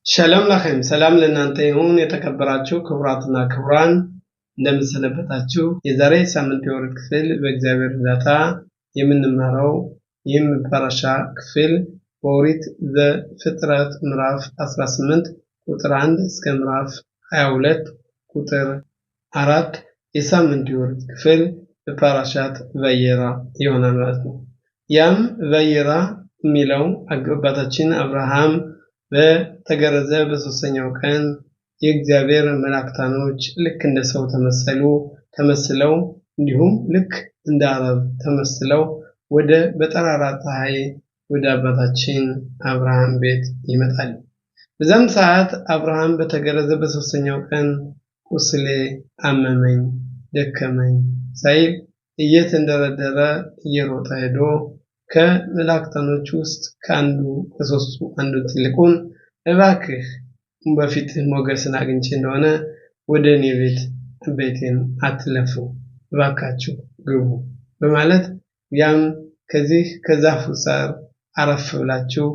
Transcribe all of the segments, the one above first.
ሸለም ለኸም ሰላም ለእናንተ ይሁን የተከበራችሁ ክቡራትና ክቡራን እንደምትሰነበታችሁ የዛሬ ሳምንት የወርድ ክፍል በእግዚአብሔር እርዳታ የምንማረው ይህም ፓራሻ ክፍል በኦሪት ዘፍጥረት ምዕራፍ 18 ቁጥር 1 እስከ ምዕራፍ 22 ቁጥር 4 የሳምንት የወርድ ክፍል በፓራሻት ቫየራ ይሆናል ማለት ነው። ያም ቫየራ የሚለው አባታችን አብርሃም በተገረዘ በሶስተኛው ቀን የእግዚአብሔር መላእክታኖች ልክ እንደ ሰው ተመስለው እንዲሁም ልክ እንደ አረብ ተመስለው ወደ በጠራራ ፀሐይ ወደ አባታችን አብርሃም ቤት ይመጣል። በዛም ሰዓት አብርሃም በተገረዘ በሶስተኛው ቀን ቁስሌ አመመኝ ደከመኝ ሳይል እየተንደረደረ እየሮጠ ሄዶ ከመላእክታኖች ውስጥ ከአንዱ ከሶስቱ አንዱ ትልቁን እባክህ በፊት ሞገስን አግኝቼ እንደሆነ ወደ እኔ ቤቴን አትለፉ እባካችሁ ግቡ በማለት ያም ከዚህ ከዛፉ ሣር አረፍ ብላችሁ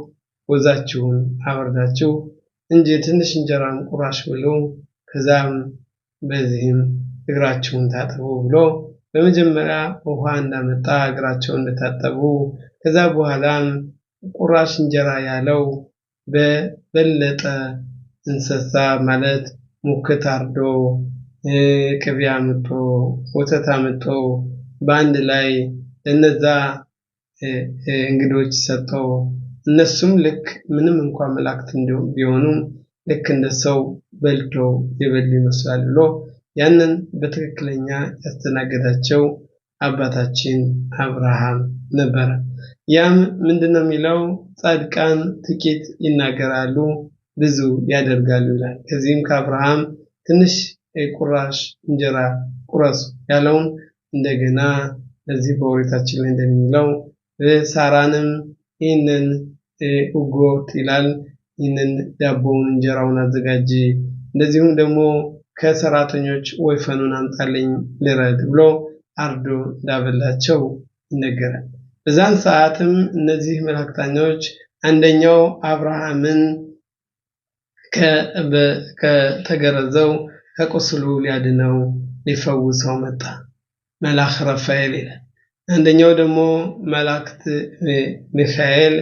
ወዛችሁን አወርዳችሁ እንጂ ትንሽ እንጀራም ቁራሽ ብሉ ከዛም በዚህም እግራችሁን ታጠቡ ብሎ በመጀመሪያ ውሃ እንዳመጣ እግራቸውን እንደታጠቡ ከዛ በኋላም ቁራሽ እንጀራ ያለው በበለጠ እንስሳ ማለት ሙክት አርዶ ቅቤ አምጦ ወተት አምጦ በአንድ ላይ እነዛ እንግዶች ሰጠው። እነሱም ልክ ምንም እንኳን መላእክት ቢሆኑም ልክ እንደሰው በልተው የበሉ ይመስላል ብሎ ያንን በትክክለኛ ያስተናገዳቸው አባታችን አብርሃም ነበር። ያም ምንድነው የሚለው ጻድቃን ጥቂት ይናገራሉ ብዙ ያደርጋሉ ይላል። ከዚህም ከአብርሃም ትንሽ ቁራሽ እንጀራ ቁረሱ ያለውን እንደገና እዚህ በኦሪታችን ላይ እንደሚለው ሳራንም ይህንን ኡጎት ይላል ይህንን ዳቦውን እንጀራውን አዘጋጂ እንደዚሁም ደግሞ ከሰራተኞች ወይፈኑን አምጣልኝ ልረድ ብሎ አርዶ እንዳበላቸው ይነገራል። በዛን ሰዓትም እነዚህ መላእክታኖች አንደኛው አብርሃምን ከተገረዘው ከቁስሉ ሊያድነው ሊፈውሰው መጣ መልአክ ራፋኤል ይላል። አንደኛው ደግሞ መላእክት ሚካኤል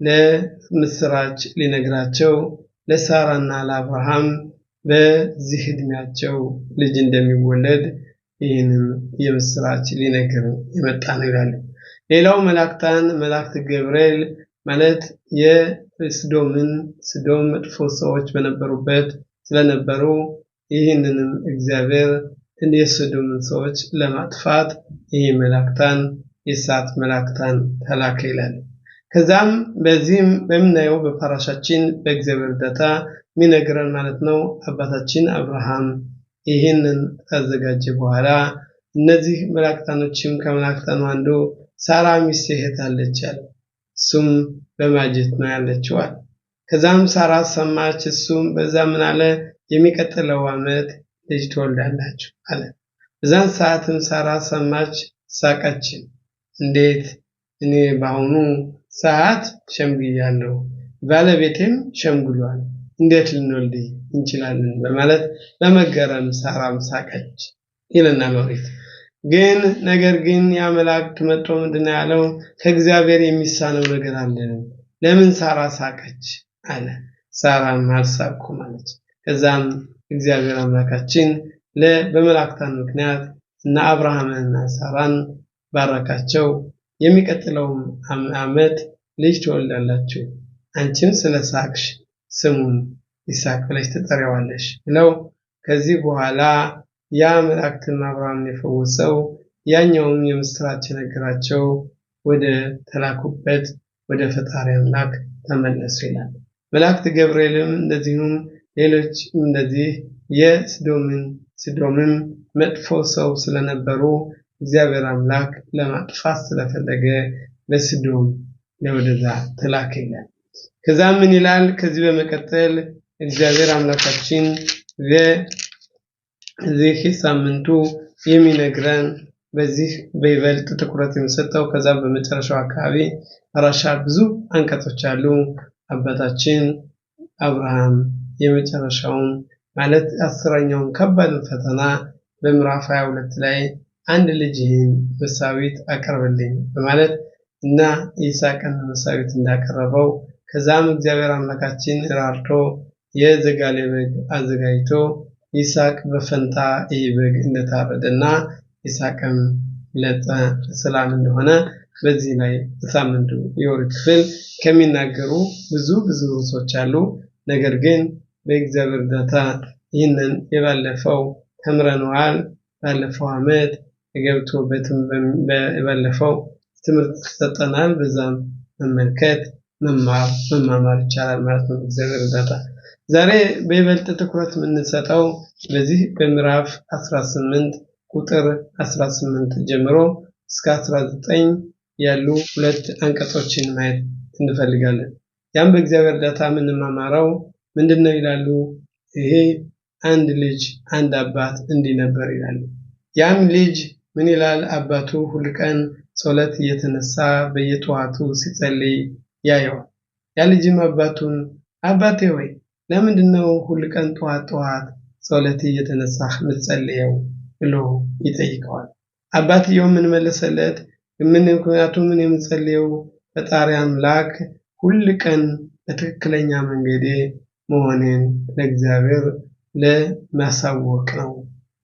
ለምስራች ሊነግራቸው ለሳራና ለአብርሃም በዚህ እድሜያቸው ልጅ እንደሚወለድ ይህንን የምስራች ሊነግር የመጣ ነው ይላል። ሌላው መላእክት ገብርኤል ማለት የስዶም መጥፎ ሰዎች በነበሩበት ስለነበሩ ይህንንም እግዚአብሔር የስዶም ሰዎች ለማጥፋት ይህ መላእክታን የእሳት መላእክታን ተላከ ይላል። ከዛም በዚህም በምናየው በፓራሻችን በእግዚአብሔር እርዳታ ሚነግረን ማለት ነው አባታችን አብርሃም ይህንን ካዘጋጀ በኋላ እነዚህ መላእክታኖችም ከመላእክታኑ አንዱ ሳራ ሚስት አለች አለ። እሱም በማጀት ነው ያለችው አለ። ከዛም ሳራ ሰማች። እሱም በዛ ምን አለ የሚቀጥለው ዓመት ልጅ ትወልዳላችሁ አለ። በዛን ሰዓትም ሳራ ሰማች ሳቀች። እንዴት እኔ በአሁኑ ሰዓት ሸምግያለሁ ባለቤቴም ሸምግሏል እንዴት ልንወልድ እንችላለን በማለት በመገረም ሳራም ሳቀች ይለናል ኦሪት። ግን ነገር ግን ያ መላእክት መጥቶ ምንድነው ያለው ከእግዚአብሔር የሚሳነው ነገር አለ ለምን ሳራ ሳቀች አለ። ሳራም አልሳቅኩም አለች። ከዛም እግዚአብሔር አምላካችን በመላእክታን ምክንያት እና አብርሃምንና ሳራን ባረካቸው። የሚቀጥለው ዓመት ልጅ ትወልዳላችሁ አንቺም ስለሳቅሽ ስሙን ይስሐቅ ብለሽ ትጠሪዋለሽ ብለው ከዚህ በኋላ ያ መላእክትና አብርሃምን የፈወሰው ያኛውም የምስራች ነገራቸው ወደ ተላኩበት ወደ ፈጣሪ አምላክ ተመለሱ ይላል። መላእክት ገብርኤልም እንደዚሁም ሌሎች እንደዚህ የስዶምን መጥፎ ሰው ስለነበሩ እግዚአብሔር አምላክ ለማጥፋት ስለፈለገ በስዶም ለወደዛ ተላከ ይላል። ከዛ ምን ይላል ከዚህ በመቀጠል እግዚአብሔር አምላካችን ለዚህ ሳምንቱ የሚነግረን በዚህ በይበልጥ ትኩረት የሚሰጠው ከዛ በመጨረሻው አካባቢ ፓራሻ ብዙ አንቀጾች አሉ። አባታችን አብርሃም የመጨረሻውን ማለት 10ኛውን ከባድ ፈተና በምዕራፍ 22 ላይ አንድ ልጅህን መሳዊት አቀርብልኝ በማለት እና ይስሐቅን መሳዊት እንዳቀረበው ከዛም እግዚአብሔር አምላካችን ራርቶ የዘጋሌ በግ አዘጋጅቶ ይስሐቅ በፈንታ በግ እንደታረደና ይስሐቅም ለሰላም እንደሆነ በዚህ ላይ በሳምንቱ የወርቅ ክፍል ከሚናገሩ ብዙ ርዕሶች አሉ። ነገር ግን በእግዚአብሔር እርዳታ ይህንን የባለፈው ተምረናል። ባለፈው ዓመት ገብቶበትም ባለፈው ትምህርት ተሰጠናል። በዛም መመልከት መማር ይቻላል ማለት ነው እግዚአብሔር እርዳታ። ዛሬ በይበልጥ ትኩረት የምንሰጠው በዚህ በምዕራፍ 18 ቁጥር 18 ጀምሮ እስከ 19 ያሉ ሁለት አንቀጾችን ማየት እንፈልጋለን። ያም በእግዚአብሔር እርዳታ የምንማማረው ምንድነው ይላሉ? ይሄ አንድ ልጅ አንድ አባት እንዲህ ነበር ይላሉ። ያም ልጅ ምን ይላል? አባቱ ሁሉ ቀን ጸሎት እየተነሳ በየጠዋቱ ሲጸልይ ያየዋል። ያ ልጅም አባቱን አባቴ ሆይ ለምንድነው ሁሉ ቀን ጠዋት ጸሎት እየተነሳህ የምትጸልየው ብሎ ይጠይቀዋል። አባትየው ምን መለሰለት? ምክንያቱም ምን የምጸልየው ፈጣሪ አምላክ ሁሉ ቀን በትክክለኛ መንገድ መሆኔን ለእግዚአብሔር ለማሳወቅ ነው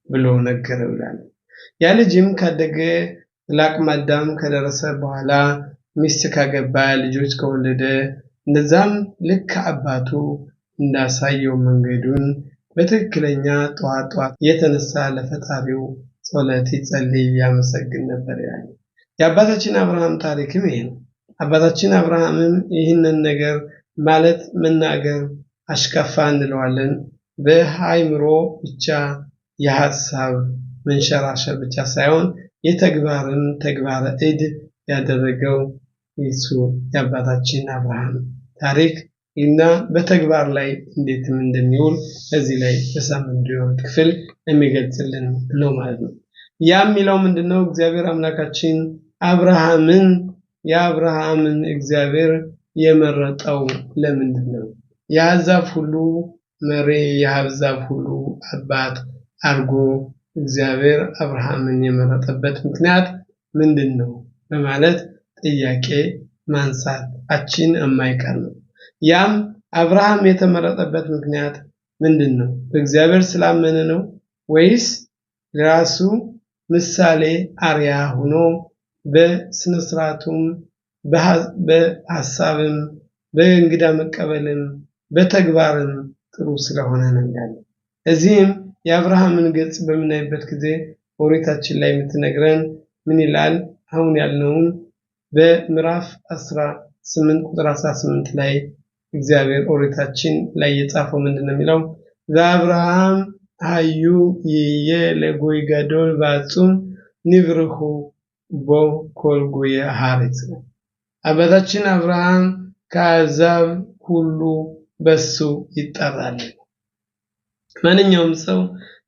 ብሎ ነገረው ይላል። ያ ልጅም ካደገ ለአቅመ አዳም ከደረሰ በኋላ ሚስት ካገባ ልጆች ከወለደ እንደዛም ልክ አባቱ እንዳሳየው መንገዱን በትክክለኛ ጠዋት የተነሳ ለፈጣሪው ጸሎት ይጸልይ ያመሰግን ነበር ይላል። የአባታችን አብርሃም ታሪክም ይሄ ነው። አባታችን አብርሃምም ይህንን ነገር ማለት መናገር አሽከፋ እንለዋለን። በአይምሮ ብቻ የሐሳብ መንሸራሸር ብቻ ሳይሆን የተግባርን ተግባረ እድ ያደረገው እሱ የአባታችን አብርሃም ታሪክ እና በተግባር ላይ እንዴትም እንደሚውል እዚህ ላይ በሳምንቱ የወርቅ ክፍል የሚገልጽልን ነው ማለት ነው። ያ የሚለው ምንድነው? እግዚአብሔር አምላካችን የአብርሃምን እግዚአብሔር የመረጠው ለምንድነው? የአሕዛብ ሁሉ መሪ የአሕዛብ ሁሉ አባት አርጎ እግዚአብሔር አብርሃምን የመረጠበት ምክንያት ምንድነው በማለት ጥያቄ ማንሳታችን የማይቀር ነው። ያም አብርሃም የተመረጠበት ምክንያት ምንድነው? በእግዚአብሔር ስላመነ ነው ወይስ ራሱ ምሳሌ አርያ ሆኖ በስነ ስርዓቱም በሐሳብም በእንግዳ መቀበልም በተግባርም ጥሩ ስለሆነ ነው ያለው? እዚህም የአብርሃምን ገጽ በምናይበት ጊዜ ኦሪታችን ላይ የምትነግረን ምን ይላል? አሁን ያልነውን በምዕራፍ 18 ቁጥር 18 ላይ እግዚአብሔር ኦሪታችን ላይ የጻፈው ምንድነው የሚለው? ዘአብርሃም አዩ የለጎይ ገዶል ባጹም ንብርሁ በኮል ጎየ ሐሪጽ። አባታችን አብርሃም ከአሕዛብ ሁሉ በሱ ይጠራል። ማንኛውም ሰው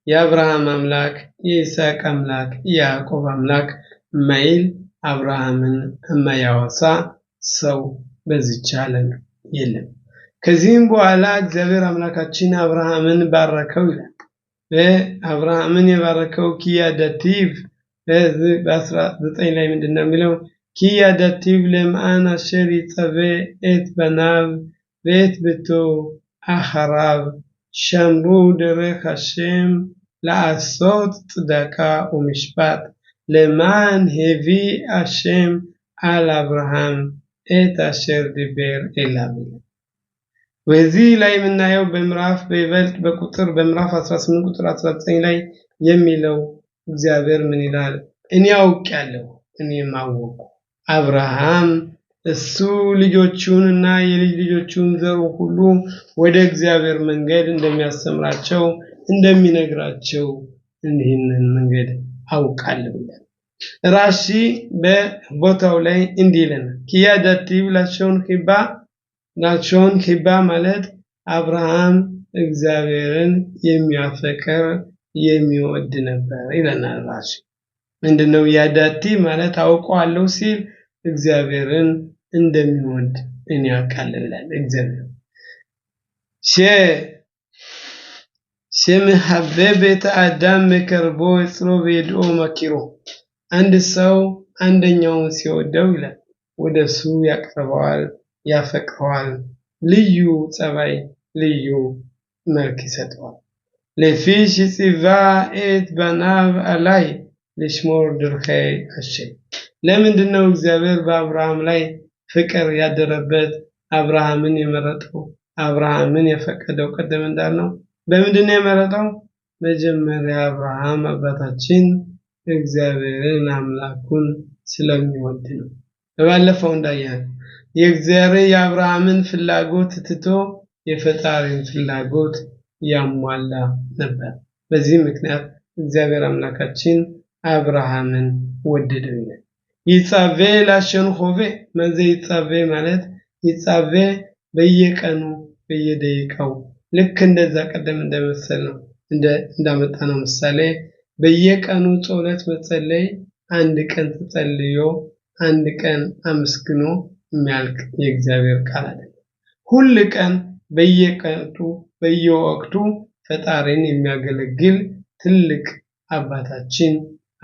የአብርሃም አምላክ የይስሐቅ አምላክ የያዕቆብ አምላክ ማይል አብርሃምን የማያወሳ ሰው በዚች ዓለም የለም። ከዚህም በኋላ እግዚአብሔር አምላካችን አብርሃምን ባረከው ይላል። አብርሃምን የባረከው ኪያዳቲቭ በ19 ላይ ምንድነው የሚለው? ኪያዳቲቭ ለማን አሸር ይጸበ את בניו ואת ביתו אחריו שמרו דרך השם לעשות צדקה ומשפט למען הביא השם על אברהם את אשר דיבר אליו. ወዚህ ላይ የምናየው በምዕራፍ በይበልጥ በቁጥር በምዕራፍ 18 ቁጥር 19 ላይ የሚለው እግዚአብሔር ምን ይላል? እኔ አውቃለሁ እኔም አወቅሁ አብርሃም እሱ ልጆቹንና የልጅ ልጆቹን ዘሩ ሁሉ ወደ እግዚአብሔር መንገድ እንደሚያስተምራቸው እንደሚነግራቸው ይህንን መንገድ አውቃለሁ ይላል። ራሺ በቦታው ላይ እንዲህ ይለናል። ኪያዳቲቭ ላሾን ኪባ ማለት አብርሃም እግዚአብሔርን የሚያፈቅር የሚወድ ነበር ይለናል። ራሺ ምንድነው? ያዳቲ ማለት አውቀዋለሁ ሲል እግዚአብሔርን እንደሚወድ እኔ አውቃለሁ ይላል እግዚአብሔር። שמחבב האדם מקרבו אצלו וידעו מכירו አንድ ሰው አንደኛውን ሲወደው ይላል ወደሱ ያቀርበዋል ያፈቅረዋል ልዩ ጸባይ ልዩ መልክ ይሰጠዋል לפי שציווה את בניו עלי לשמור דרכי השם ለምንድነው እግዚአብሔር በአብርሃም ላይ ፍቅር ያደረበት አብርሃምን የመረጠው አብርሃምን የፈቀደው ቀደም እንዳልነው በምንድነው የመረጠው መጀመሪያ አብርሃም አባታችን እግዚአብሔርን አምላኩን ስለሚወድ ነው ባለፈው እንዳያል የእግዚአብሔር የአብርሃምን ፍላጎት ትቶ የፈጣሪን ፍላጎት ያሟላ ነበር በዚህ ምክንያት እግዚአብሔር አምላካችን አብርሃምን ወደደው ይላል ይጻቬ ላሸንኾቬ ማዘ ይጻቬ ማለት ይጻቬ በየቀኑ በየደቂቃው ልክ እንደዛ ቀደም እንደመሰል ነው እንዳመጣ ነው ምሳሌ በየቀኑ ጸሎት መጸለይ አንድ ቀን ተጸልዮ አንድ ቀን አመስግኖ የሚያልቅ የእግዚአብሔር ቃል አይደለም ሁሉ ቀን በየቀኑ በየወቅቱ ፈጣሪን የሚያገለግል ትልቅ አባታችን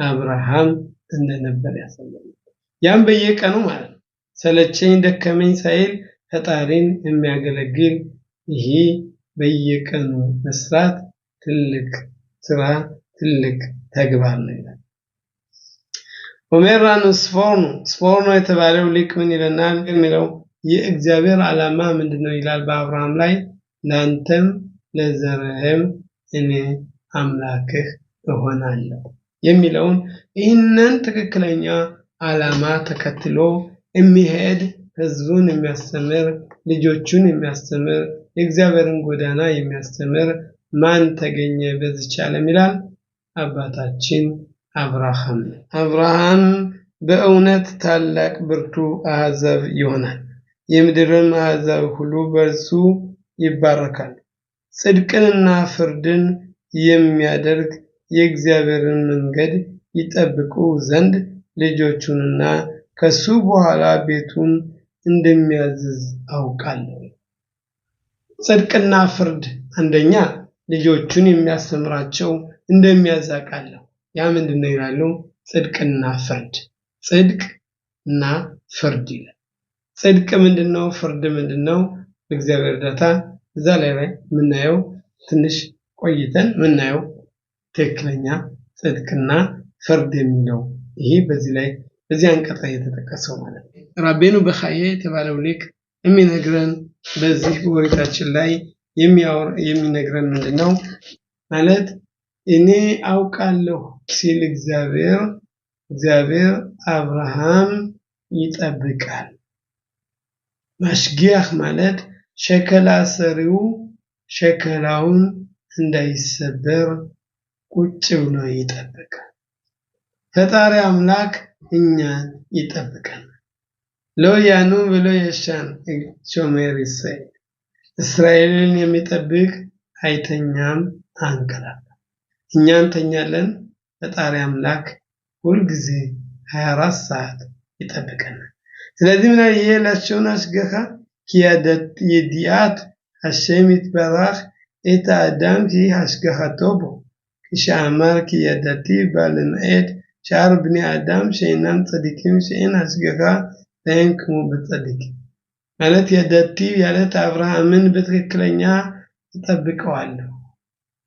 አብርሃም እንደነበር ያሳያል ያም በየቀኑ ማለት ሰለቸኝ ደከመኝ ሳይል ፈጣሪን የሚያገለግል ይሄ በየቀኑ መስራት ትልቅ ስራ ትልቅ ተግባር ነው ይላል ኦሜራኑ ስፎርኖ የተባለው ሊቅ ምን ይለናል የሚለው የእግዚአብሔር ዓላማ ምንድነው ይላል በአብርሃም ላይ ላንተም ለዘርህም እኔ አምላክህ እሆናለሁ የሚለውን ይህንን ትክክለኛ ዓላማ ተከትሎ የሚሄድ ህዝቡን የሚያስተምር ልጆቹን የሚያስተምር የእግዚአብሔርን ጎዳና የሚያስተምር ማን ተገኘ በዚህ ዓለም ይላል አባታችን አብርሃም በእውነት ታላቅ ብርቱ አሕዛብ ይሆናል የምድርም አሕዛብ ሁሉ በእርሱ ይባረካል ጽድቅንና ፍርድን የሚያደርግ የእግዚአብሔርን መንገድ ይጠብቁ ዘንድ ልጆቹንና ከሱ በኋላ ቤቱን እንደሚያዝዝ አውቃለሁ ጽድቅና ፍርድ አንደኛ ልጆቹን የሚያስተምራቸው እንደሚያዛቃለው ያ ምንድነው ይላሉ ጽድቅና ፍርድ ጽድቅና ፍርድ ይላል ጽድቅ ምንድነው ፍርድ ምንድነው እግዚአብሔር ዳታ እዛ ላይ ምናየው ትንሽ ቆይተን ምናየው ትክክለኛ ጽድቅና ፍርድ የሚለው ይሄ በዚህ አንቀጽ የተጠቀሰው ማለት ነው ራቤኑ በኻዬ የተባለው ሊቅ የሚነግረን በዚህ ወሪታችን ላይ የሚነግረን ምንድነው ማለት እኔ አውቃለሁ ሲል እግዚአብሔር አብርሃም ይጠብቃል ማሽጊያህ ማለት ሸከላ ሰሪው ሸከላውን እንዳይሰበር ቁጭ ብሎ ይጠብቃል ፈጣሪ አምላክ እኛን ይጠብቃል ሎያኑ ብሎ የሻን ሾሜር እስራኤልን የሚጠብቅ አይተኛም አንቀላፋ እኛን ተኛለን ፈጣሪ አምላክ ሁሉ ጊዜ 24 ሰዓት ይጠብቀናል ስለዚህ ምን ይላልሽውን አስገኻ ኪያደት ይዲያት השם יתברך את האדם כי השגחתו בו כשאמר כי ידעתי בא למעט שאר בני אדם שאינם צדיקים שאין השגחה להם כמו בצדיקים ማለት የደቲ ያለት አብርሃምን በትክክለኛ ተጠብቀዋለሁ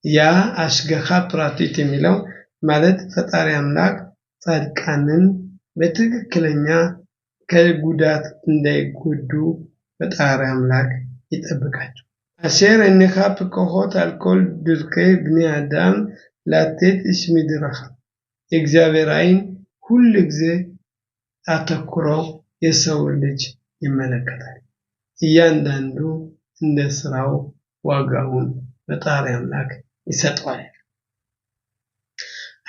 ያ አሽገኻ ፕራክቲክ የሚለው ማለት ፈጣሪ አምላክ ጻድቃንን በትክክለኛ ከጉዳት እንዳይጎዱ ፈጣሪ አምላክ ይጠብቃቸው አሸር እንኻ ፍቆሆት አልኮል ድርኬ ብኒ አዳም ላቴት እስሚድራህ እግዚአብሔር አይን ሁሉ ጊዜ አተኩረው የሰው ልጅ ይመለከታል እያንዳንዱ እንደ ስራው ዋጋውን ፈጣሪ አምላክ ይሰጠዋል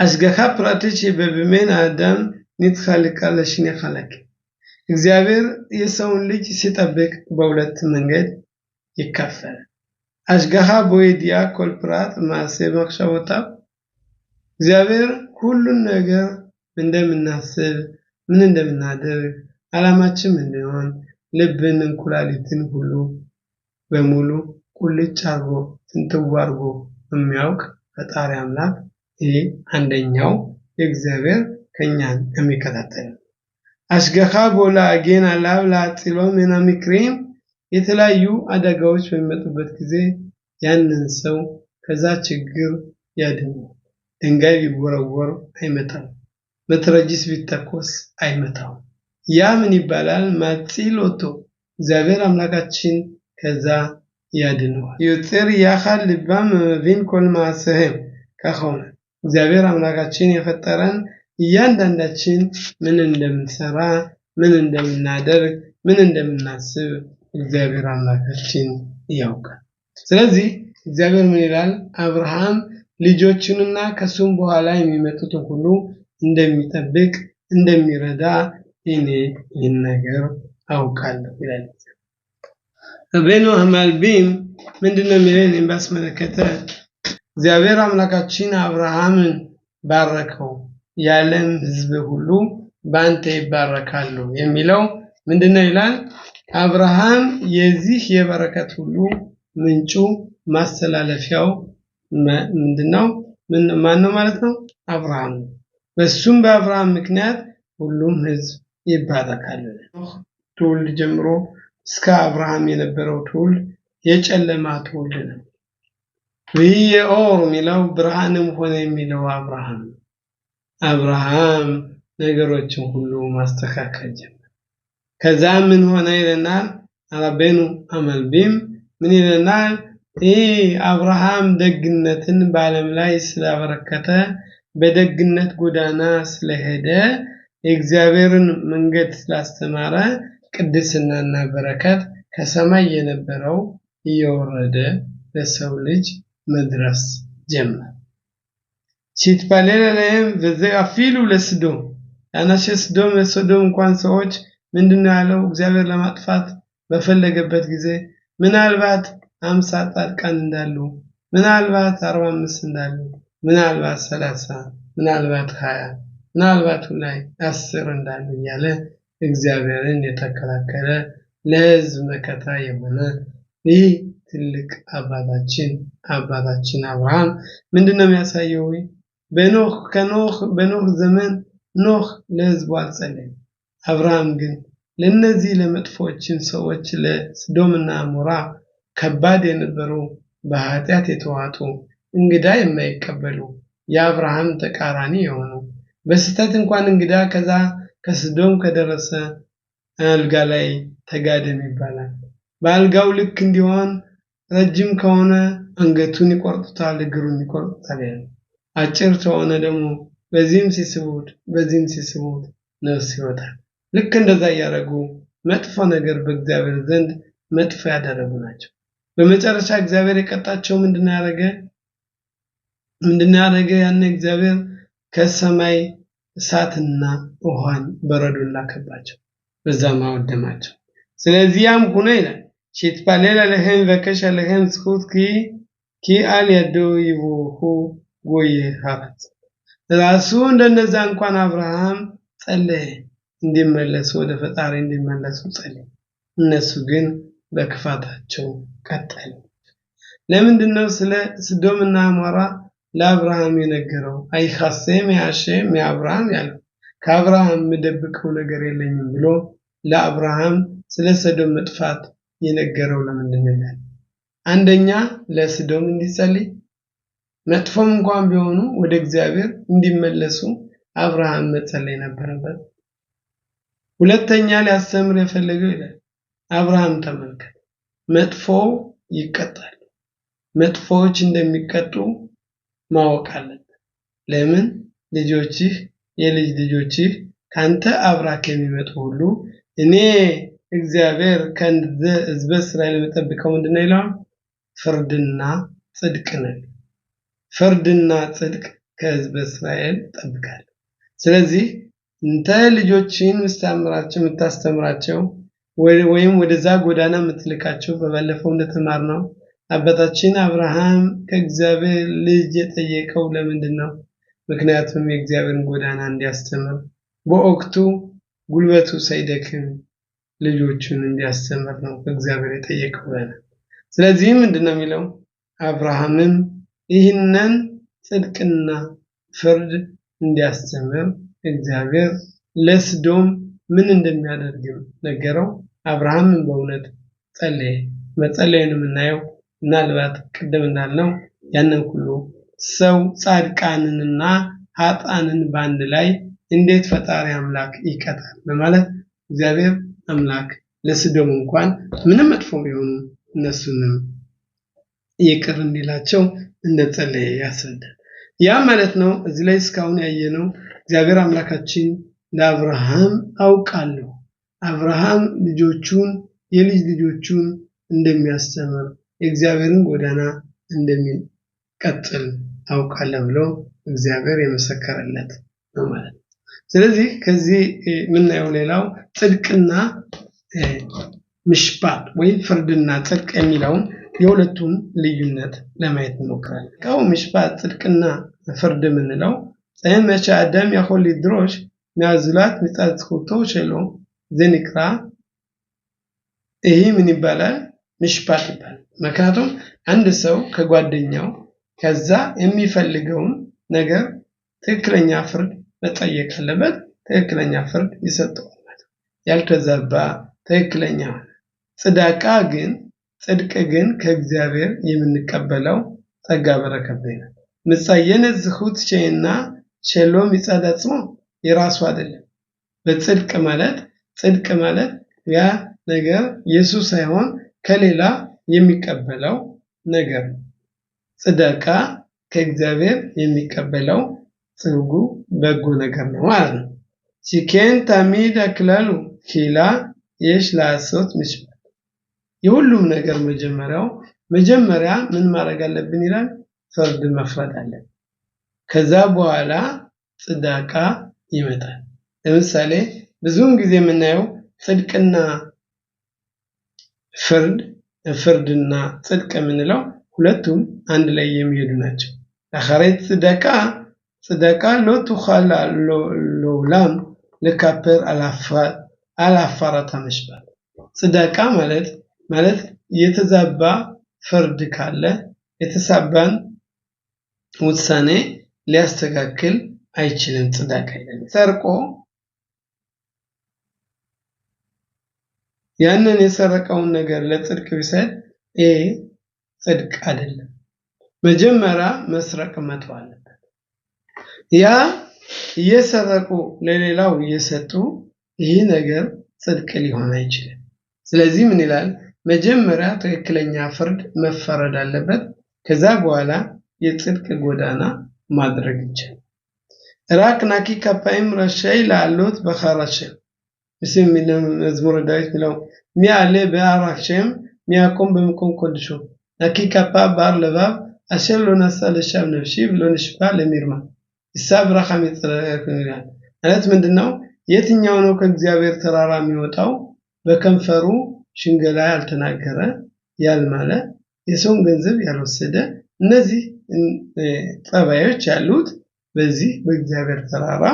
አስገኻ ፕራክቲክ በብሜን አዳም ንትኻልቃ ለሽኔ ኻላክ እግዚአብሔር የሰውን ልጅ ሲጠብቅ በሁለት መንገድ ይከፈላል አስገኻ ቦይዲያ ኮልፕራት ማሰ መክሸወታ እግዚአብሔር ሁሉን ነገር እንደምናስብ ምን እንደምናደርግ ዓላማችን እንደሆነ ልብን ኩላሊትን ሁሉ በሙሉ ቁልጭ አርጎ ትንትው አርጎ የሚያውቅ ፈጣሪ አምላክ ይሄ አንደኛው የእግዚአብሔር ከኛን የሚከታተል አሽገኻ ቦላ አጌን አላብላ ጽሎም እና ምክሪም የተለያዩ አደጋዎች በሚመጡበት ጊዜ ያንን ሰው ከዛ ችግር ያድነው ድንጋይ ቢወረወር አይመታው መትረጂስ ቢተኮስ አይመታው ያ ምን ይባላል ማጽሎቶ እግዚአብሔር አምላካችን ከዛ ያድነው ይጥር ያኻል ልባም ቪን ኮል ማሰህም ከሆነ እግዚአብሔር አምላካችን የፈጠረን እያንዳንዳችን ምን እንደምንሰራ ምን እንደምናደርግ ምን እንደምናስብ እግዚአብሔር አምላካችን ያውቃል ስለዚህ እግዚአብሔር ምን ይላል አብርሃም ልጆቹንና ከሱም በኋላ የሚመጡትን ሁሉ እንደሚጠብቅ እንደሚረዳ እኔ ይህን ነገር አውቃለሁ ይላል ረቤኑ አማልቢም ምንድነው የሚለን ባስመለከተ እግዚአብሔር አምላካችን አብርሃምን ባረከው ያለም ህዝብ ሁሉ ባንተ ይባረካሉ የሚለው ምንድነው ይላል አብርሃም የዚህ የበረከት ሁሉ ምንጩ ማስተላለፊያው ምንድነው ማን ነው ማለት ነው አብርሃም በሱም በአብርሃም ምክንያት ሁሉም ህዝብ ይባረካሉ ትውልድ ጀምሮ እስከ አብርሃም የነበረው ትውልድ የጨለማ ትውልድ ነው ወይኦር ሚለው ብርሃንም ሆነ የሚለው አብርሃም ነገሮችን ሁሉ ማስተካከል ጀመረ ከዛ ምን ሆነ ይለናል ረቤኑ አማልቢም ምን ይለናል አብርሃም ደግነትን በዓለም ላይ ስላበረከተ በደግነት ጎዳና ስለሄደ የእግዚአብሔርን መንገድ ስላስተማረ ቅድስናና በረከት ከሰማይ የነበረው እየወረደ ለሰው ልጅ መድረስ ጀመረ ሲትፓሌለ ለהם וזה אפילו ለስዶም ያናሽ ስዶም እንኳን ሰዎች ምንድነው ያለው እግዚአብሔር ለማጥፋት በፈለገበት ጊዜ ምናልባት 50 ጻድቃን እንዳሉ ምናልባት 45 እንዳሉ ምናልባት 30 ምናልባት 20 ምናልባት ላይ 10 እንዳሉ ያለ እግዚአብሔርን የተከላከለ ለህዝብ መከታ የሆነ ይህ ትልቅ አባታችን አብርሃም ምንድነው የሚያሳየው በኖህ ዘመን ኖህ ለህዝቡ አልጸለየም አብርሃም ግን ለነዚህ ለመጥፎችን ሰዎች ለስዶምና አሞራ ከባድ የነበሩ በኃጢአት የተዋጡ እንግዳ የማይቀበሉ የአብርሃም ተቃራኒ የሆኑ በስተት እንኳን እንግዳ ከዛ ከስዶም ከደረሰ አልጋ ላይ ተጋደም ይባላል በአልጋው ልክ እንዲሆን ረጅም ከሆነ አንገቱን ይቆርጡታል እግሩን ይቆርጡታል አጭር ከሆነ ደግሞ በዚህም ሲስቡት ነፍስ ይወጣል ልክ እንደዛ ያረጉ መጥፎ ነገር በእግዚአብሔር ዘንድ መጥፎ ያደረጉ ናቸው በመጨረሻ እግዚአብሔር የቀጣቸው ምንድነው ያደረገ ያን እግዚአብሔር ከሰማይ እሳትና ውሃን በረዶን ላከባቸው በዛ ማወደማቸው ስለዚህም ሆነ ይላል ሲትፓሌለ ለهم ወከሸ ለهم ስኩት ኪ አልያዶ ይቦሁ ጎይሃት ራሱ እንደነዛ እንኳን አብርሃም ጸለየ እንዲመለሱ ወደ ፈጣሪ እንዲመለሱ ጸለየ እነሱ ግን በክፋታቸው ቀጠሉ ለምንድነው ስለ ስዶምና አሞራ ለአብርሃም የነገረው አይኻሰም ያሸም ያብርሃም ያለው ከአብርሃም መደብቀው ነገር የለኝም ብሎ ለአብርሃም ስለ ሰዶም መጥፋት የነገረው ለምንድነው አንደኛ ለስዶም እንዲጸልይ መጥፎም እንኳን ቢሆኑ ወደ እግዚአብሔር እንዲመለሱ አብርሃም መጸለይ ነበረበት ሁለተኛ ሊያስተምር የፈለገው ይላል አብርሃም ተመልከተ መጥፎ ይቀጣል መጥፎዎች እንደሚቀጡ ማወቅ አለበት ለምን ልጆችህ የልጅ ልጆችህ ካንተ አብራክ የሚመጡ ሁሉ እኔ እግዚአብሔር ከንዘ ህዝበ እስራኤል መጠብቀው ምንድነው ይላል ፍርድና ጽድቅ ነው ፍርድና ጽድቅ ከህዝበ እስራኤል ጠብቃል ስለዚህ እንተ ልጆችን ምታስተምራቸው ወይም ወደዛ ጎዳና ምትልካቸው በባለፈው እንደተማርነው አባታችን አብርሃም ከእግዚአብሔር ልጅ የጠየቀው ለምንድነው ምክንያቱም የእግዚአብሔርን ጎዳና እንዲያስተምር በወቅቱ ጉልበቱ ሳይደክም ልጆቹን እንዲያስተምር ነው ከእግዚአብሔር የጠየቀው ስለዚህ ምንድነው የሚለው አብርሃምም ይህንን ጽድቅና ፍርድ እንዲያስተምር እግዚአብሔር ለስዶም ምን እንደሚያደርግ ነገረው። አብርሃምም በእውነት ጸለየ። መጸለዩን የምናየው ምናልባት ቀደም እንዳልነው ያንን ሁሉ ሰው ጻድቃንንና ኃጥአንን በአንድ ላይ እንዴት ፈጣሪ አምላክ ይቀጣል በማለት እግዚአብሔር አምላክ ለስዶም እንኳን ምንም መጥፎ ቢሆኑ እነሱንም ይቅር እንዲላቸው እንደጸለየ ያስረዳል። ያ ማለት ነው እዚህ ላይ እስካሁን ያየነው እግዚአብሔር አምላካችን ለአብርሃም አውቃለሁ አብርሃም ልጆቹን የልጅ ልጆቹን እንደሚያስተምር የእግዚአብሔርን ጎዳና እንደሚቀጥል አውቃለሁ ብሎ እግዚአብሔር የመሰከረለት ነው ማለት ነው። ስለዚህ ከዚህ ምናየው ሌላው ጽድቅና ምሽባት ወይም ፍርድና ጽድቅ የሚለውን የሁለቱም ልዩነት ለማየት እንሞክራለን። ካው ምሽባት ጽድቅና ፍርድ ምንለው መቼ አዳም ያኮል ድሮሽ ናዝላት ምጻጽኩቶ ሸሎ ዘንክራ ይሄ ምን ይባላል ምሽባት ይባላል። ምክንያቱም አንድ ሰው ከጓደኛው ከዛ የሚፈልገውን ነገር ትክክለኛ ፍርድ መጠየቅ አለበት። ትክክለኛ ፍርድ ይሰጠዋል ማለት ያልተዛባ ትክክለኛ ጽድቅ ግን ከእግዚአብሔር የምንቀበለው ጸጋ በረከት ነው። ምጻየነ ዝኹት ሸይና ሸሎም ይጻዳጽሞ የራሱ አይደለም። በጽድቅ ማለት ያ ነገር ኢየሱስ ሳይሆን ከሌላ የሚቀበለው ነገር ጽድቅ ከእግዚአብሔር የሚቀበለው ጽጉ በጎ ነገር ነው ማለት ነው። ሲኬን ታሚድ አክላሉ ኪላ የሽ ላሶት ምሽባት የሁሉም ነገር መጀመሪያ ምን ማድረግ አለብን ይላል ፍርድ መፍረድ አለብን። ከዛ በኋላ ጽድቅ ይመጣል። ለምሳሌ ብዙም ጊዜ የምናየው ጽድቅና ፍርድና ጽድቅ የምንለው ሁለቱም አንድ ላይ የሚሄዱ ናቸው። ለኸረት ጽድቅ ሎቱኻላ ሎላም ለካፐር አላፋራታ መሽባት ጽድቅ ማለት የተዛባ ፍርድ ካለ የተሳባን ውሳኔ ሊያስተካክል አይችልም። ጽድቅ አይደለም። ሰርቆ ያንን የሰረቀውን ነገር ለጽድቅ ቢሰጥ ጽድቅ አይደለም። መጀመሪያ መስረቅ መተው አለበት። ያ እየሰረቁ ለሌላው እየሰጡ ይህ ነገር ጽድቅ ሊሆን አይችልም። ስለዚህ ምን ይላል መጀመሪያ ትክክለኛ ፍርድ መፈረድ አለበት። ከዛ በኋላ የጽድቅ ጎዳና ማድረግ ይችላል። ራክናኪ ካፓይም ረሻይ ላሉት በኻራሽም እስም መዝሙረ ዳዊት ነው ሚያለ በአራክሽም ሚያቆም በመቆም ቆድሾ ናኪ ካፓ ባር ለባብ አሸሎ ነሳለ ሻም ነፍሺ ብሎ ንሽባ ለሚርማ ኢሳብ ረሐም ይጥራከኛል ማለት ምንድነው የትኛው ነው ከእግዚአብሔር ተራራ የሚወጣው በከንፈሩ ሽንገላ ያልተናገረ ያልማለ የሰውን ገንዘብ ያልወሰደ እነዚህ ጸባዮች ያሉት በዚህ በእግዚአብሔር ተራራ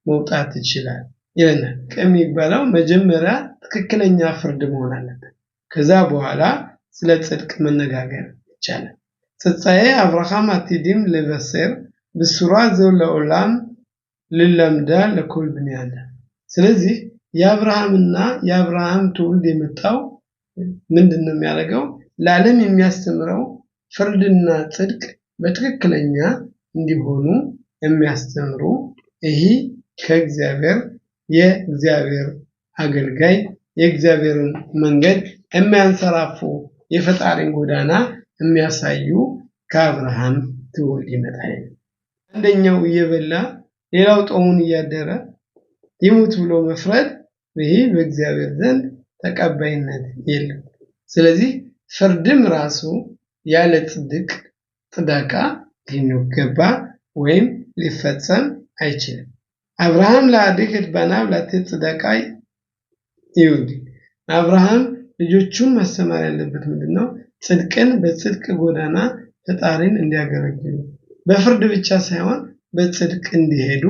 መውጣት ይችላል ይለናል። ከሚባለው መጀመሪያ ትክክለኛ ፍርድ መሆን አለበት። ከዛ በኋላ ስለ ጽድቅ መነጋገር ይቻላል። ጽጻዬ አብርሃም አትዲም ለበሰር በሱራ ዘው ለኦላም ለለምዳ ለኩል ብንያለ ስለዚህ የአብርሃም ትውልድ የመጣው ምንድነው የሚያደርገው ለዓለም የሚያስተምረው ፍርድና ጽድቅ በትክክለኛ እንዲሆኑ የሚያስተምሩ ይሄ ከእግዚአብሔር የእግዚአብሔር አገልጋይ የእግዚአብሔርን መንገድ የሚያንሰራፉ የፈጣሪን ጎዳና የሚያሳዩ ከአብርሃም ትውልድ ይመጣል። አንደኛው እየበላ ሌላው ጦሙን እያደረ ይሙት ብሎ መፍረድ ይሄ በእግዚአብሔር ዘንድ ተቀባይነት የለም። ስለዚህ ፍርድም ራሱ ያለ ጽድቅ ሊገባ ወይም ሊፈጸም አይችልም። አብርሃም ለአዲክት በናብ ለተጽደቃይ ይሁዲ አብርሃም ልጆቹን ማስተማር ያለበት ምንድነው ጽድቅን በጽድቅ ጎዳና ፈጣሪን እንዲያገለግሉ በፍርድ ብቻ ሳይሆን በጽድቅ እንዲሄዱ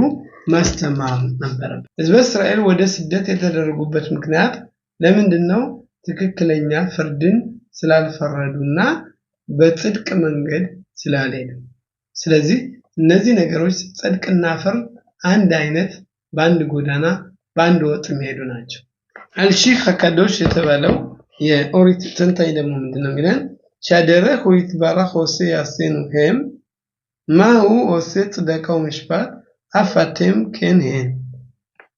ማስተማር ነበረበት። ሕዝበ እስራኤል ወደ ስደት የተደረጉበት ምክንያት ለምንድነው ትክክለኛ ፍርድን ስላልፈረዱና በጽድቅ መንገድ ስላልሄዱ ስለዚህ እነዚህ ነገሮች ጽድቅና ፍርድ አንድ አይነት በአንድ ጎዳና በአንድ ወጥ የሚሄዱ ናቸው አልሺህ ከቀዶሽ የተባለው የኦሪት ተንታኝ ደግሞ ምንድነው የሚለን ሻደረህ ወይትባረክ ወሴ ያሴኑ ሄም ማሁ ወሴ ጽደቃው ምሽባት አፋቴም ከንሄን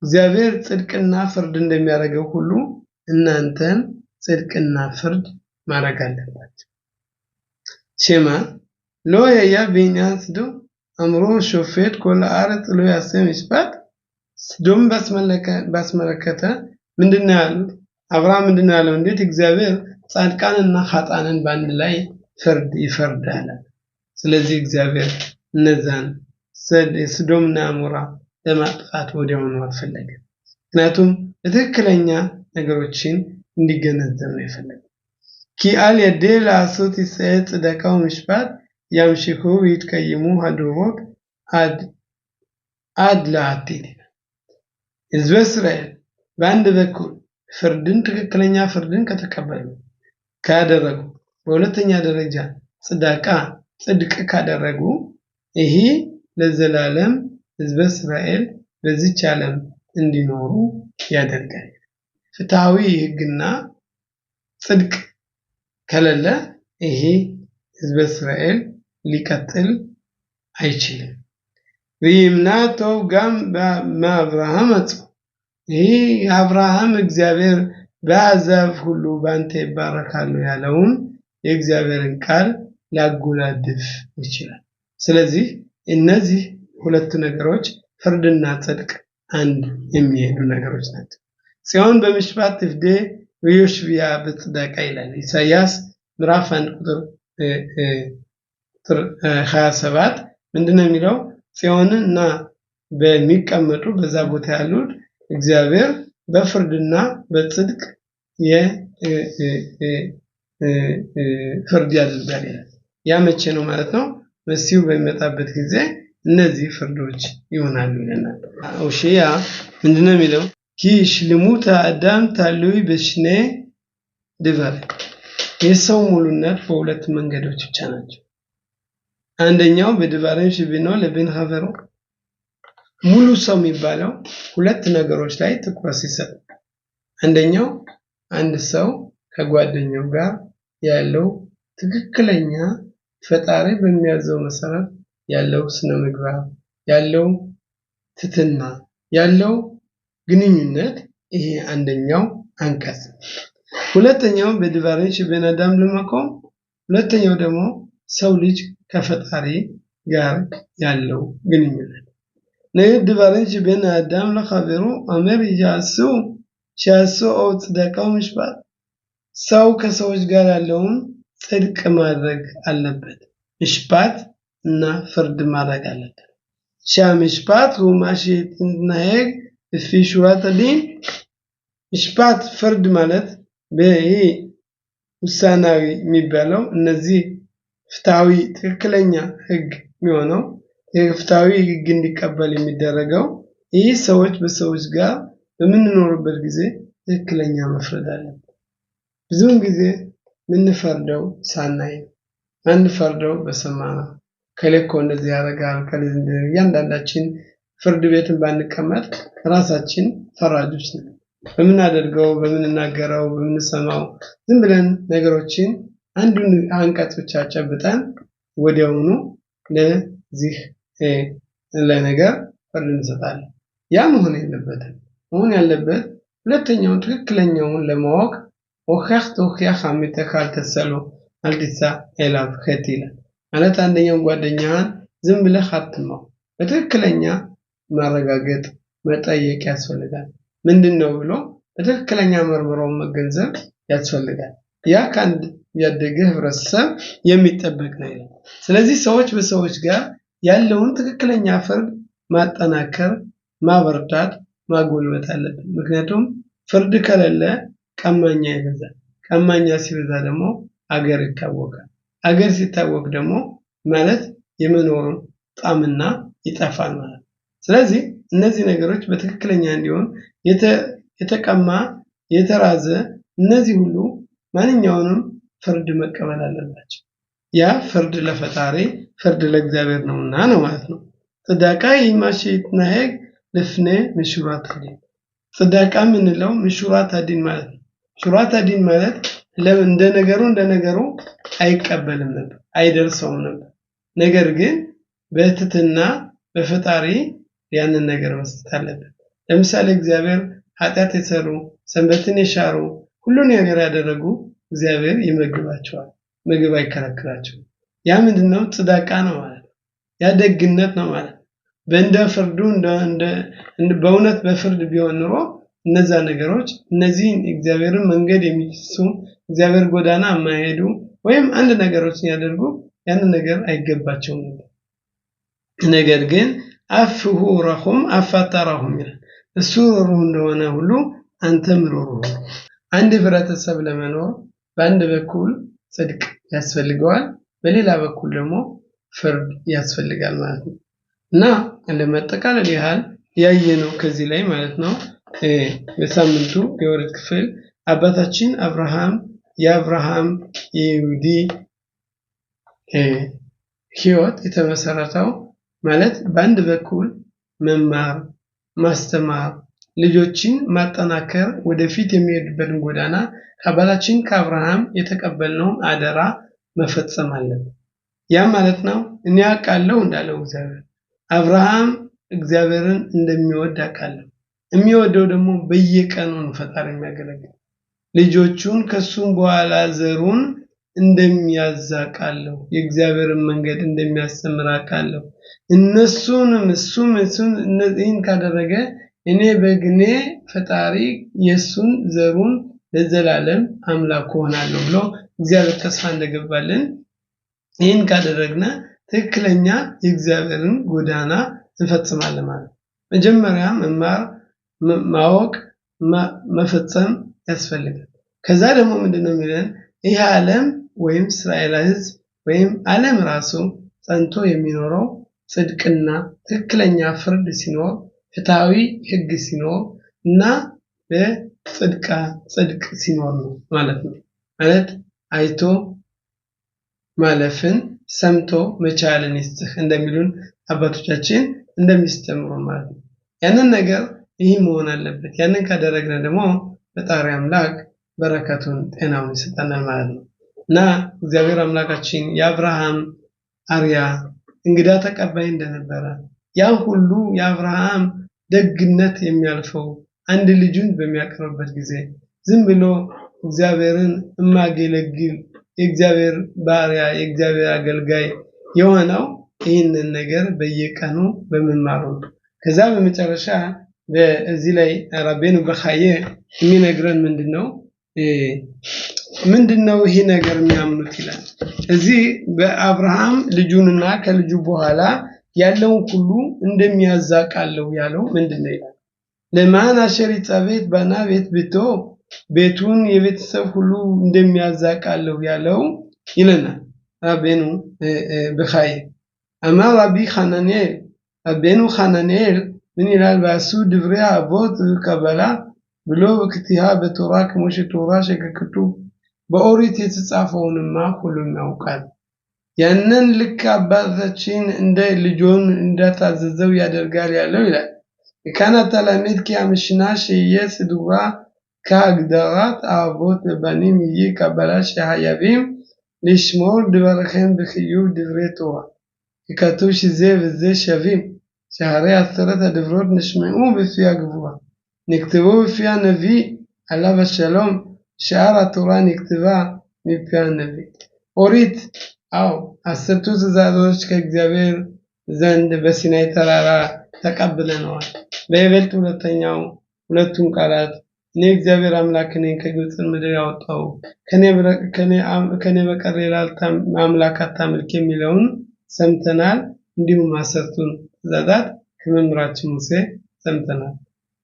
እግዚአብሔር ጽድቅና ፍርድ እንደሚያደርገው ሁሉ እናንተም ጽድቅና ፍርድ ማድረግ አለባችሁ ሸማ ሎ ያያ ቢኛስዱ አምሮ ሾፌት ኮል አርጥ ሎ ያሴ ምሽባት ስዶም ባስመለከተ ምንድነው ያሉት አብርሃም ምንድነው ያለው እንዴት እግዚአብሔር ጻድቃንና ኃጣንን በአንድ ላይ ፍርድ ይፈርዳል ስለዚህ እግዚአብሔር እነዛን ስዶምና አሞራ ለማጥፋት ወዲያውኑ አልፈለገም ምክንያቱም በትክክለኛ ነገሮችን እንዲገነዘብ ነው የፈለገው ኪአል የዴላ ሱት ይሰጥ ደቃው ምሽባት ያምሽኩ ይትቀይሙ ሀዶሮት አድላቲል ሕዝበ እስራኤል በአንድ በኩል ፍርድን ትክክለኛ ፍርድን ከተቀበሉ ካደረጉ በሁለተኛ ደረጃ ጽድቅ ካደረጉ ይሄ ለዘላለም ሕዝበ እስራኤል በዚች ዓለም እንዲኖሩ ያደርጋል ፍትሃዊ ሕግና ጽድቅ ከሌለ ይሄ ሕዝበ እስራኤል ሊቀጥል አይችልም ወይምናቶ ጋም በአብርሃም ይሄ አብርሃም እግዚአብሔር በአሕዛብ ሁሉ ባንተ ይባረካሉ ያለውን የእግዚአብሔርን ቃል ሊያጎላድፍ ይችላል ስለዚህ እነዚህ ሁለት ነገሮች ፍርድና ጽድቅ አንድ የሚሄዱ ነገሮች ናቸው ጽዮን በምሽባት ትፍዴ ወዮሽቢያ በጽድቅ ይላል ኢሳይያስ ምዕራፍ 1 ቁጥር 27 ምንድነው የሚለው ጽዮንና በሚቀመጡ በዛ ቦታ ያሉት እግዚአብሔር በፍርድና በጽድቅ ፍርድ ያደርጋል ያ መቼ ነው ማለት ነው መሲሁ በሚመጣበት ጊዜ እነዚህ ፍርዶች ይሆናሉ ይለናል ኦሺያ ምንድነው የሚለው ኪሽ ልሙታ አዳም ታሉይ በሽኔ ድበር የሰው ሙሉነት በሁለት መንገዶች ብቻ ናቸው አንደኛው በድባረን ሽቢኖ ለብን ሀቨሮ ሙሉ ሰው የሚባለው ሁለት ነገሮች ላይ ትኩረት ሲሰጥ አንደኛው አንድ ሰው ከጓደኛው ጋር ያለው ትክክለኛ ፈጣሪ በሚያዘው መሰረት ያለው ስነ ምግባር ያለው ትትና ያለው ግንኙነት ይሄ አንደኛው አንቀጽ ሁለተኛው በድባረን ሽቢና አዳም ለማቆም ሁለተኛው ደግሞ ሰው ልጅ ከፈጣሪ ጋር ያለው ግንኙነት ለድባረን ሽቢና አዳም ለኸበሩ አመር ይጃሱ ሻሱ ኦ ጽድቃው ምሽባት ሰው ከሰዎች ጋር ያለውን ጽድቅ ማድረግ አለበት ምሽባት እና ፍርድ ማድረግ አለበት ሻምሽባት ሁማሽት ነህግ ፍሹራት ዲን ምሽባት ፍርድ ማለት በይሄ ውሳናዊ የሚባለው እነዚህ ፍትሃዊ ትክክለኛ ህግ የሚሆነው የፍትሃዊ ህግ እንዲቀበል የሚደረገው ይህ ሰዎች በሰዎች ጋር በምንኖርበት ጊዜ ትክክለኛ መፍረድ አለበት ብዙውን ጊዜ ምንፈርደው ሳናይ አንፈርደው በሰማና ከለኮ እንደዚህ ያደርጋል ከለዚህ ያንዳንዳችን ፍርድ ቤትን ባንቀመጥ ራሳችን ፈራጆች ነን በመናደርገው በመናገረው በመንሰማው ዝም ብለን ነገሮችን አንዱን አንቀጽ ብቻ ጨብጠን ወዲያውኑ ለዚህ ለነገር ፍርድ እንሰጣለን ያ መሆን የለበትም መሆን ያለበት ሁለተኛው ትክክለኛውን ለማወቅ ወኸኽቶ ኺያኻሚተካል ተሰሎ አልዲሳ ኤላፍ ኸቲላ ማለት አንደኛው ጓደኛን ዝም ብለህ አትማው በትክክለኛ ማረጋገጥ መጠየቅ ያስፈልጋል ምንድነው ብሎ በትክክለኛ መርምሮ መገንዘብ ያስፈልጋል ያ ካንድ ያደገ ህብረተሰብ የሚጠበቅ ነው ስለዚህ ሰዎች በሰዎች ጋር ያለውን ትክክለኛ ፍርድ ማጠናከር ማበርታት ማጎልበት አለበት ምክንያቱም ፍርድ ከሌለ ቀማኛ ይበዛል ቀማኛ ሲበዛ ደግሞ አገር ይታወቃል አገር ሲታወቅ ደግሞ ማለት የመኖር ጣምና ይጠፋል ማለት ስለዚህ እነዚህ ነገሮች በትክክለኛ እንዲሆን የተቀማ የተራዘ እነዚህ ሁሉ ማንኛውንም ፍርድ መቀበል አለባቸው ያ ፍርድ ለፈጣሪ ፍርድ ለእግዚአብሔር ነውና ነው ማለት ነው ጽዳቃ ይማሽት ናይግ ለፍነ መሽራት አዲን ጽዳቃ ምንለው መሽራት አዲን ማለት ነው ሽራት አዲን ማለት እንደ ነገሩ አይቀበልም ነበር አይደርሰውም ነበር ነገር ግን በትትና በፈጣሪ ያንን ነገር መስጠት አለበት ለምሳሌ እግዚአብሔር ኃጢአት የሰሩ ሰንበትን የሻሩ ሁሉን ነገር ያደረጉ እግዚአብሔር ይመግባቸዋል ምግብ አይከለክላቸው ያ ምንድነው ጽዳቃ ነው ማለት ያ ደግነት ነው ማለት በእንደ ፍርዱ እንደ በእውነት በፍርድ ቢሆን ኑሮ እነዛ ነገሮች እነዚህን እግዚአብሔርን መንገድ የሚጥሱ እግዚአብሔር ጎዳና የማይሄዱ ወይም አንድ ነገሮችን ያደርጉ ያንን ነገር አይገባቸውም ነበር ነገር ግን አፍሁ ረሁም አፋታራሁም ይላል እሱ ሩህ እንደሆነ ሁሉ አንተም ሩህ አንድ ህብረተሰብ ለመኖር በአንድ በኩል ጽድቅ ያስፈልገዋል በሌላ በኩል ደግሞ ፍርድ ያስፈልጋል ማለት ነው እና ለመጠቃለል ያህል ያየነው ከዚህ ላይ ማለት ነው በሳምንቱ የወርድ ክፍል አባታችን አብርሃም የአብርሃም የይሁዲ ህይወት የተመሰረተው ማለት በአንድ በኩል መማር ማስተማር ልጆችን ማጠናከር ወደፊት የሚሄድበትን ጎዳና ከአባታችን ከአብርሃም የተቀበልነው አደራ መፈጸም አለበት ያ ማለት ነው እኛ ቃለው እንዳለው እግዚአብሔር አብርሃም እግዚአብሔርን እንደሚወድ አቃለው የሚወደው ደግሞ በየቀኑ ፈጣሪ የሚያገለግል ልጆቹን ከሱም በኋላ ዘሩን እንደሚያዛቃለው የእግዚአብሔርን መንገድ እንደሚያስተምራቃለው እነሱንም እሱም እነዚህን ካደረገ እኔ በግኔ ፈጣሪ የሱን ዘሩን ለዘላለም አምላክ ሆናለሁ ብሎ እግዚአብሔር ተስፋ እንደገባልን ይህን ካደረግና ትክክለኛ የእግዚአብሔርን ጎዳና እንፈጽማለን ማለት መጀመሪያ መማር ማወቅ መፈጸም ያስፈልጋል ከዛ ደግሞ ምንድነው የሚለን ይህ ዓለም ወይም እስራኤል ህዝብ ወይም ዓለም ራሱ ጸንቶ የሚኖረው ጽድቅና ትክክለኛ ፍርድ ሲኖር ፍትሃዊ ህግ ሲኖር እና በጽድቅ ሲኖር ነው ማለት ነው ማለት አይቶ ማለፍን ሰምቶ መቻልን ይስጥህ እንደሚሉን አባቶቻችን እንደሚስተምሩ ማለት ነው ያንን ነገር ይህ መሆን አለበት ያንን ካደረግነ ደግሞ ፈጣሪ አምላክ በረከቱን ጤናውን ይሰጠናል ማለት ነው እና እግዚአብሔር አምላካችን የአብርሃም አርያ እንግዳ ተቀባይ እንደነበረ ያ ሁሉ የአብርሃም ደግነት የሚያልፈው አንድ ልጁን በሚያቀርብበት ጊዜ ዝም ብሎ እግዚአብሔርን ማገለግል የእግዚአብሔር ባሪያ የእግዚአብሔር አገልጋይ የሆነው ይህንን ነገር በየቀኑ በመማሩ ከዛ በመጨረሻ በዚህ ላይ ራቤኑ በኻየ የሚነግረን ምንድነው ይሄ ነገር የሚያምኑት ይላል እዚህ በአብርሃም ልጁንና ከልጁ በኋላ ያለው ሁሉ እንደሚያዛቃለው ያለው ምንድነው ይላል ለማን አሸሪ ጻቤት ባና ቤት ቤቱን የቤተሰብ ሁሉ እንደሚያዛቃለው ያለው ይለናል ራቤኑ በኻየ አማ ራቢ ሐናንኤል ራቤኑ ሐናንኤል ምን ይላል ባሱ ድብሬ አቦት ከበላ ብሎ በክቲያ በቶራ ከሞሽ ቶራ ሸከክቱ በኦሪት የተጻፈውንማ ሁሉም ያውቃል ያንን ልክ አባታችን እንደ ልጆን እንደታዘዘው ያደርጋል ያለው ይላል ካና ተላሚት ከአምሽናሽ የስዱራ ከአግዳራት አቦት በባኒም ይከበላሽ ያያቢም לשמור דבריכם בחיוב דברי תורה ככתוב שזה וזה שווים שהרי 10 הדברות נשמעו בפי הגבורה נכתבו בפי הנביא עליו השלום שאר התורה נכתבה מפי הנביא אורית עשרቱ ትእዛዞች ከእግዚአብሔር ዘንድ በሲናይ ተራራ ተቀብለናል በይበልጥ ሁለቱን ቃላት እኔ እግዚአብሔር አምላክ ነኝ ከግብጽ ምድር ያወጣው ከኔ በቀር ሌላ አምላክ አታምልክ የሚለውን ሰምተናል እንዲሁም አሰርቱን ትእዛዛት ከመምህራችን ሙሴ ሰምተናል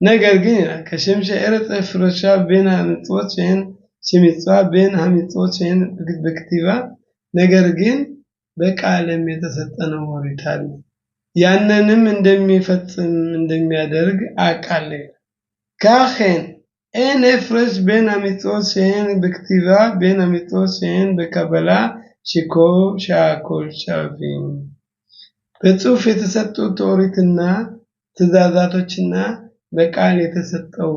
ነገር ግን ከሸምሸ ኤረጽ ፍረሻ ቤን አምጾችን ሽሚጻ ቤን አምጾችን በክቲባ ነገር ግን በቃልም የተሰጠነው ወሪታል ያንንም እንደሚፈጽም እንደሚያደርግ አቃለ ካህን אין הפרש בין המצוות שהן בכתיבה בין המצוות שהן בקבלה שהכל שווים በጽሁፍ የተሰጡት ኦሪትና ትእዛዛቶችና በቃል የተሰጠው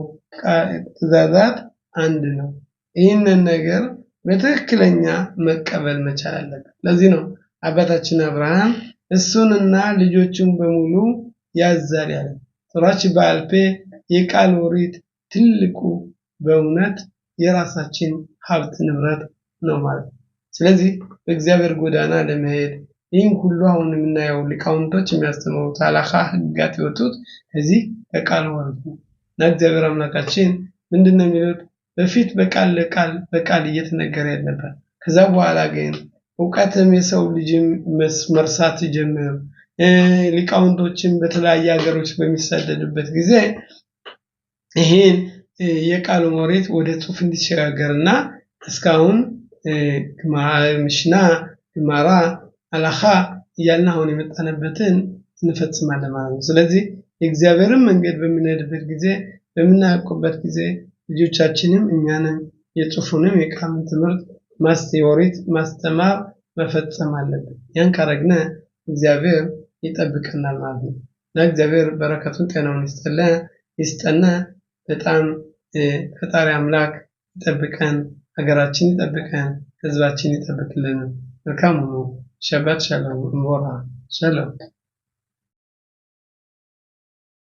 ትእዛዛት አንድ ነው ይህንን ነገር በትክክለኛ መቀበል መቻል አለበት ለዚህ ነው አባታችን አብርሃም እሱንና ልጆቹን በሙሉ ያዛል ያለ ቶራች ባልፔ የቃል ኦሪት ትልቁ በእውነት የራሳችን ሀብት ንብረት ነው ማለት ስለዚህ በእግዚአብሔር ጎዳና ለመሄድ ይህን ሁሉ አሁን የምናየው ሊቃውንቶች የሚያስተምሩት አላኻ ህጋት ይወጡት እዚህ በቃል ኦሪት ነው እግዚአብሔር አምላካችን ምንድነው የሚሉት በፊት በቃል እየተነገረ ነበር ከዛ በኋላ ግን ዕውቀትም የሰው ልጅም መርሳት ጀመረ ሊቃውንቶችም በተለያየ ሀገሮች በሚሰደዱበት ጊዜ ይሄን የቃል ኦሪት ወደ ጽሁፍ እንዲሸጋገርና እስካሁን ምሽና ግማራ አላኻ ያልና አሁን የመጣነበትን እንፈጽማለን ማለት ነው ስለዚህ የእግዚአብሔርን መንገድ በሚነድበት ጊዜ በሚናቆበት ጊዜ ልጆቻችንም እኛንም የጽሁፉንም የቃል ትምህርት ማስተማሪት ማስተማር መፈጸም አለበት ያን ካረግነ እግዚአብሔር ይጠብቀናል ማለት ነው እግዚአብሔር በረከቱን ጤናውን ይስጠና በጣም ፈጣሪ አምላክ ይጠብቀን ሀገራችን ይጠብቀን ህዝባችን ይጠብቅልን መልካም ነው ሸባት ሻሎም ሞራ ሻሎም